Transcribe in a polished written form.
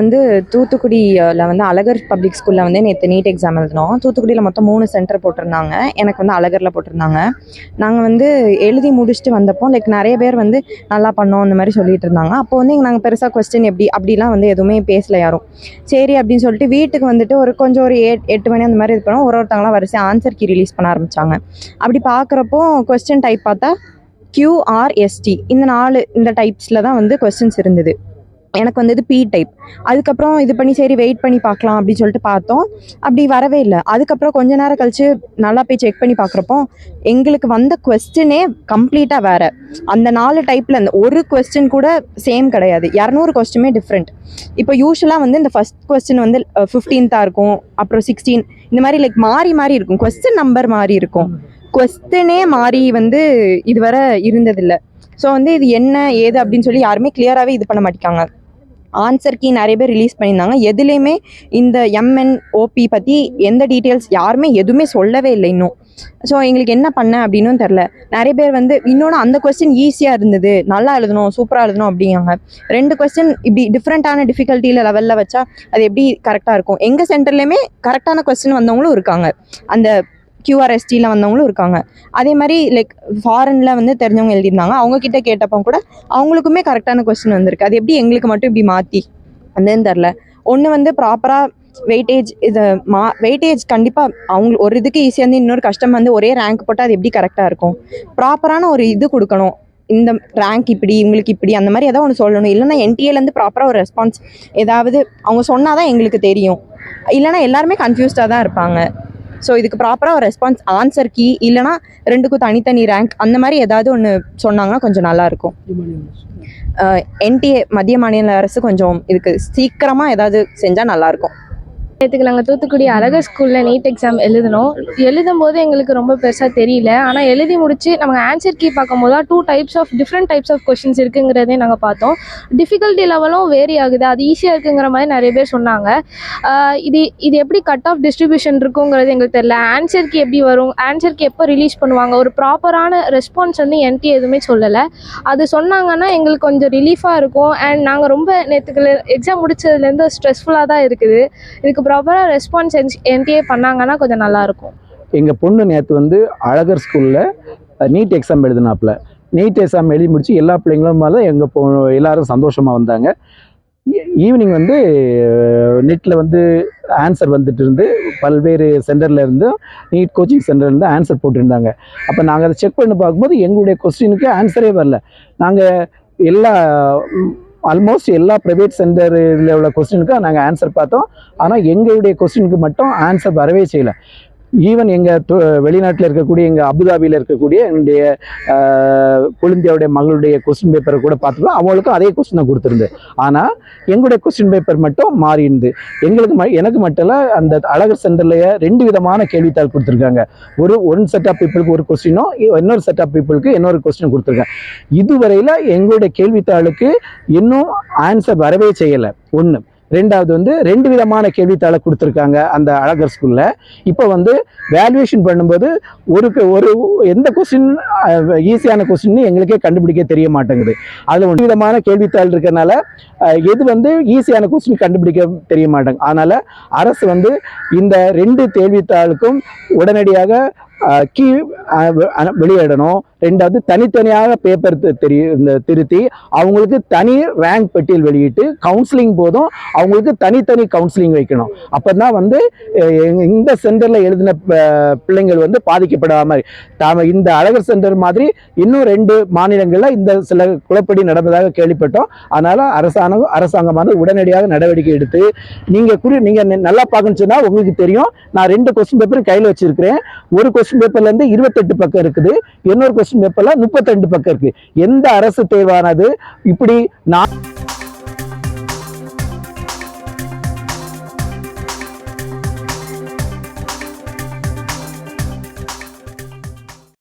வந்து தூத்துக்குடியில் வந்து அழகர் பப்ளிக் ஸ்கூலில் வந்து நேற்று நீட் எக்ஸாம் எழுதினோம். தூத்துக்குடியில் மொத்தம் 3 சென்டர் போட்டிருந்தாங்க. எனக்கு வந்து அழகரில் போட்டிருந்தாங்க. நாங்கள் வந்து எழுதி முடிச்சுட்டு வந்தப்போ நிறைய பேர் வந்து நல்லா பண்ணோம் அந்த மாதிரி சொல்லிட்டு இருந்தாங்க. அப்போ வந்து நாங்கள் பெருசாக கொஸ்டின் எப்படி அப்படிலாம் வந்து எதுவுமே பேசல யாரும். சரி அப்படின்னு சொல்லிட்டு வீட்டுக்கு வந்துட்டு கொஞ்சம் ஒரு 8 மணி அந்த மாதிரி இது பண்ணோம். ஒருத்தவங்களாம் வரிசை ஆன்சர் கீ ரிலீஸ் பண்ண ஆரம்பித்தாங்க. அப்படி பார்க்குறப்போ கொஸ்டின் டைப் பார்த்தா QRST இந்த டைப்ஸில் தான் வந்து கொஸ்டின்ஸ் இருந்தது. எனக்கு வந்து இது பி டைப். அதுக்கப்புறம் இது பண்ணி சரி வெயிட் பண்ணி பார்க்கலாம் அப்படின்னு சொல்லிட்டு பார்த்தோம். அப்படி வரவே இல்லை. அதுக்கப்புறம் கொஞ்ச நேரம் கழிச்சு நல்லா போய் செக் பண்ணி பார்க்குறப்போ எங்களுக்கு வந்த கொஸ்டினே கம்ப்ளீட்டாக வேறு. அந்த 4 டைப்பில் அந்த ஒரு கொஸ்டின் கூட சேம் கிடையாது. 200 கொஸ்டினுமே டிஃப்ரெண்ட். இப்போ யூஸ்வலாக வந்து இந்த ஃபர்ஸ்ட் கொஸ்டின் வந்து 15 இருக்கும், அப்புறம் 16 இந்த மாதிரி மாறி மாறி இருக்கும். கொஸ்டின் நம்பர் மாறி இருக்கும். கொஸ்டினே மாறி வந்து இதுவரை இருந்ததில்லை. ஸோ வந்து இது என்ன ஏது அப்படின்னு சொல்லி யாருமே கிளியராகவே இது பண்ண மாட்டேங்காங்க. ஆன்சர் கீ நிறைய பேர் ரிலீஸ் பண்ணியிருந்தாங்க. எதுலேயுமே இந்த MNOP பற்றி எந்த டீட்டெயில்ஸ் யாருமே எதுவுமே சொல்லவே இல்லை இன்னும். ஸோ எங்களுக்கு என்ன பண்ண அப்படின்னு தெரில. நிறைய பேர் வந்து இன்னொன்று அந்த கொஸ்டின் ஈஸியாக இருந்தது, நல்லா எழுதணும், சூப்பராக எழுதணும் அப்படிங்காங்க. 2 கொஸ்டின் இப்படி டிஃப்ரெண்ட்டான டிஃபிகல்ட்டியில் லெவலில் வச்சா அது எப்படி கரெக்டாக இருக்கும்? எங்கள் சென்டர்லேயுமே கரெக்டான கொஸ்டின் வந்தவங்களும் இருக்காங்க, அந்த QRSTயில் வந்தவங்களும் இருக்காங்க. அதே மாதிரி ஃபாரினில் வந்து தெரிஞ்சவங்க எழுதியிருந்தாங்க. அவங்கக்கிட்ட கேட்டப்போ கூட அவங்களுக்குமே கரெக்டான கொஸ்டின் வந்திருக்கு. அது எப்படி எங்களுக்கு மட்டும் இப்படி மாற்றி வந்ததுன்னு தெரில. ஒன்று வந்து ப்ராப்பராக வெயிட்டேஜ் வெயிட்டேஜ் கண்டிப்பாக அவங்க ஒரு இதுக்கு ஈஸியாக இருந்து இன்னொரு கஷ்டம் வந்து ஒரே ரேங்க் போட்டால் அது எப்படி கரெக்டாக இருக்கும்? ப்ராப்பரான ஒரு இது கொடுக்கணும். இந்த ரேங்க் இப்படி இவங்களுக்கு இப்படி அந்த மாதிரி ஏதாவது ஒன்று சொல்லணும். இல்லைன்னா NTAலேருந்து ப்ராப்பராக ஒரு ரெஸ்பான்ஸ் ஏதாவது அவங்க சொன்னால் தான் எங்களுக்கு தெரியும். இல்லைனா எல்லாருமே கன்ஃபியூஸ்டாக தான் இருப்பாங்க. ஸோ இதுக்கு ப்ராப்பராக ஒரு ரெஸ்பான்ஸ் ஆன்சர் கீ இல்லைனா 2க்கும் தனித்தனி ரேங்க் அந்த மாதிரி ஏதாவது ஒன்று சொன்னாங்கன்னா கொஞ்சம் நல்லாயிருக்கும். NTA மத்திய மாநில அரசு கொஞ்சம் இதுக்கு சீக்கிரமாக ஏதாவது செஞ்சால் நல்லாயிருக்கும். நேற்றுக்கு நாங்கள் தூத்துக்குடி அழகர் ஸ்கூலில் நீட் எக்ஸாம் எழுதும் போது எங்களுக்கு ரொம்ப பெருசாக தெரியல. ஆனால் எழுதி முடிச்சு நம்ம ஆன்சர் கீ பார்க்கும்போது தான் டிஃப்ரெண்ட் டைப்ஸ் ஆஃப் கொஷின்ஸ் இருக்குங்கிறதே நாங்கள் பார்த்தோம். டிஃபிகல்ட்டி லெவலும் வேரி ஆகுது. அது ஈஸியாக இருக்குங்கிற மாதிரி நிறைய பேர் சொன்னாங்க. இது எப்படி கட் ஆஃப் டிஸ்ட்ரிபியூஷன் இருக்குங்கிறது எங்களுக்கு தெரியல. ஆன்சர் கீ எப்படி வரும், ஆன்சர் கீ எப்போ ரிலீஸ் பண்ணுவாங்க, ஒரு ப்ராப்பரான ரெஸ்பான்ஸ் வந்து NTA எதுவுமே சொல்லலை. அது சொன்னாங்கன்னா எங்களுக்கு கொஞ்சம் ரிலீஃபாக இருக்கும். அண்ட் நாங்கள் ரொம்ப நேற்றுக்கு எக்ஸாம் முடிச்சதுலேருந்து ஸ்ட்ரெஸ்ஃபுல்லாக தான் இருக்குது. இதுக்கு ப்ராப்பராக ரெஸ்பான்ஸ் NTA பண்ணாங்கன்னா கொஞ்சம் நல்லாயிருக்கும். எங்கள் பொண்ணு நேற்று வந்து அழகர் ஸ்கூலில் நீட் எக்ஸாம் எழுதினாப்புல. நீட் எக்ஸாம் எழுதி முடிச்சு எல்லா பிள்ளைங்களும் மேலே எல்லாரும் சந்தோஷமாக வந்தாங்க. ஈவினிங் வந்து நெட்டில் வந்து ஆன்சர் வந்துட்டு இருந்து பல்வேறு சென்டரில் இருந்து நீட் கோச்சிங் சென்டர்லேருந்து ஆன்சர் போட்டிருந்தாங்க. அப்போ நாங்கள் அதை செக் பண்ணி பார்க்கும்போது எங்களுடைய கொஸ்டினுக்கு ஆன்சரே வரல. நாங்கள் ஆல்மோஸ்ட் எல்லா ப்ரைவேட் சென்டர் இதில் உள்ள கொஸ்டினுக்கு நாங்கள் ஆன்சர் பார்த்தோம். ஆனால் எங்களுடைய கொஸ்டினுக்கு மட்டும் ஆன்சர் வரவே செய்யலை. ஈவன் எங்கள் வெளிநாட்டில் இருக்கக்கூடிய எங்கள் அபுதாபியில் இருக்கக்கூடிய என்னுடைய குழந்தையோடைய மகளுடைய கொஸ்டின் பேப்பரை கூட பார்த்துக்கலாம். அவங்களுக்கும் அதே கொஸ்டினை கொடுத்துருந்து. ஆனால் எங்களுடைய கொஸ்டின் பேப்பர் மட்டும் மாறிருந்து. எனக்கு மட்டும் இல்லை, அந்த அழகர் சென்டர்லேயே 2 விதமான கேள்வித்தாள் கொடுத்துருக்காங்க. ஒன் செட் ஆஃப் பீப்புளுக்கு ஒரு கொஸ்டினும், இன்னொரு செட் ஆஃப் பீப்புளுக்கு இன்னொரு கொஸ்டின் கொடுத்துருக்காங்க. இதுவரையில் எங்களுடைய கேள்வித்தாளுக்கு இன்னும் ஆன்சர் வரவே செய்யலை. ஒன்று. ரெண்டாவது வந்து 2 விதமான கேள்வித்தாளை கொடுத்துருக்காங்க அந்த அழகர் ஸ்கூலில். இப்போ வந்து வேல்யூவேஷன் பண்ணும்போது ஒரு எந்த கொஸ்டின் ஈஸியான கொஸ்டின் எங்களுக்கே கண்டுபிடிக்க தெரிய மாட்டேங்குது. அதில் 1 விதமான கேள்வித்தாள் இருக்கிறதுனால எது வந்து ஈஸியான கொஸ்டின் கண்டுபிடிக்க தெரிய மாட்டேங்குது. அதனால் அரசு வந்து இந்த 2 கேள்வித்தாளுக்கும் உடனடியாக கீ வெளியிடணும். ரெண்டாவது தனித்தனியாக பேப்பர் திருத்தி அவங்களுக்கு தனி ரேங்க் பட்டியல் வெளியிட்டு கவுன்சிலிங் போதும் அவங்களுக்கு தனித்தனி கவுன்சிலிங் வைக்கணும். அப்போ தான் வந்து இந்த சென்டரில் எழுதின பிள்ளைங்கள் வந்து பாதிக்கப்படாமல் இந்த அழகர் சென்டர் மாதிரி இன்னும் 2 மாநிலங்களில் இந்த சில குழப்படி நடப்பதாக கேள்விப்பட்டோம். அதனால் அரசாங்கமானது உடனடியாக நடவடிக்கை எடுத்து நீங்கள் நல்லா பார்க்கணும்னு சொன்னால் உங்களுக்கு தெரியும். நான் 2 கொஸ்டின் பேப்பர் கையில் வச்சிருக்கிறேன். ஒரு கொஸ்டின் பேப்பர்லேருந்து 28 பக்கம் இருக்குது, இன்னொரு கொஸ்டின் பேப்பர்ல 32 பக்கம் இருக்கு. எந்த அரசு தேர்வானது இப்படி